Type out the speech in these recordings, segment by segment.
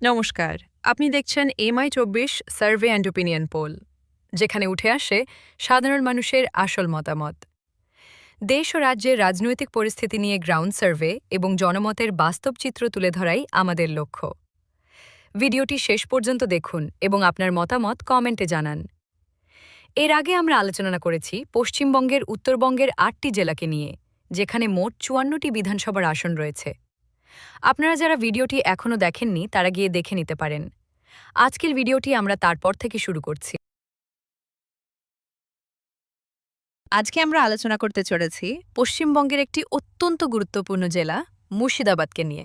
নমস্কার, আপনি দেখছেন MI24 survey and opinion pole, যেখানে উঠে আসে সাধারণ মানুষের আসল মতামত। দেশ ও রাজ্যের রাজনৈতিক পরিস্থিতি নিয়ে গ্রাউন্ড সার্ভে এবং জনমতের বাস্তব চিত্র তুলে ধরাই আমাদের লক্ষ্য। ভিডিওটি শেষ পর্যন্ত দেখুন এবং আপনার মতামত কমেন্টে জানান। এর আগে আমরা আলোচনা করেছি পশ্চিমবঙ্গের উত্তরবঙ্গের ৮টি জেলাকে নিয়ে, যেখানে মোট ৫৪টি বিধানসভার আসন রয়েছে। আপনারা যারা ভিডিওটি এখনও দেখেননি তারা গিয়ে দেখে নিতে পারেন। আজকের ভিডিওটি আমরা তারপর থেকে শুরু করছি। আজকে আমরা আলোচনা করতে চলেছি পশ্চিমবঙ্গের একটি অত্যন্ত গুরুত্বপূর্ণ জেলা মুর্শিদাবাদকে নিয়ে,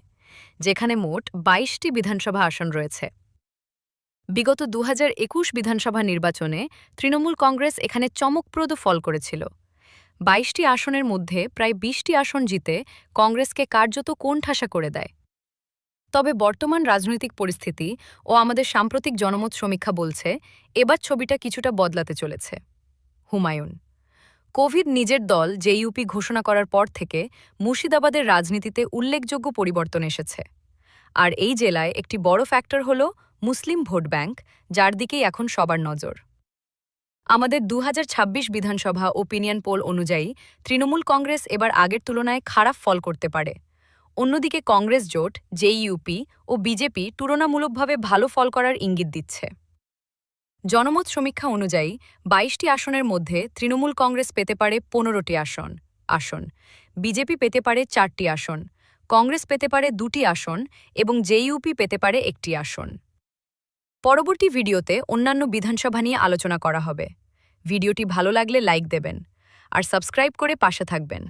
যেখানে মোট ২২টি বিধানসভা আসন রয়েছে। বিগত ২০২১ বিধানসভা নির্বাচনে তৃণমূল কংগ্রেস এখানে চমকপ্রদ ফল করেছিল। ২২টি আসনের মধ্যে প্রায় ২০টি আসন জিতে কংগ্রেসকে কার্যত কোণঠাসা করে দেয়। তবে বর্তমান রাজনৈতিক পরিস্থিতি ও আমাদের সাম্প্রতিক জনমত সমীক্ষা বলছে এবার ছবিটা কিছুটা বদলাতে চলেছে। হুমায়ুন কোভিড নিজের দল জেইউপি ঘোষণা করার পর থেকে মুর্শিদাবাদের রাজনীতিতে উল্লেখযোগ্য পরিবর্তন এসেছে। আর এই জেলায় একটি বড় ফ্যাক্টর হল মুসলিম ভোট ব্যাংক, যার দিকেই এখন সবার নজর। আমাদের ২০২৬ বিধানসভা ওপিনিয়ন পোল অনুযায়ী তৃণমূল কংগ্রেস এবার আগের তুলনায় খারাপ ফল করতে পারে। অন্যদিকে কংগ্রেস জোট, জেইউপি ও বিজেপি তুলনামূলকভাবে ভালো ফল করার ইঙ্গিত দিচ্ছে। জনমত সমীক্ষা অনুযায়ী ২২টি আসনের মধ্যে তৃণমূল কংগ্রেস পেতে পারে ১৫টি আসন, বিজেপি পেতে পারে ৪টি আসন, কংগ্রেস পেতে পারে ২টি আসন এবং জেইউপি পেতে পারে ১টি আসন। পরবর্তী ভিডিওতে অন্যান্য বিধানসভা নিয়ে আলোচনা করা হবে। ভিডিওটি ভালো লাগলে লাইক দেবেন আর সাবস্ক্রাইব করে পাশে থাকবেন।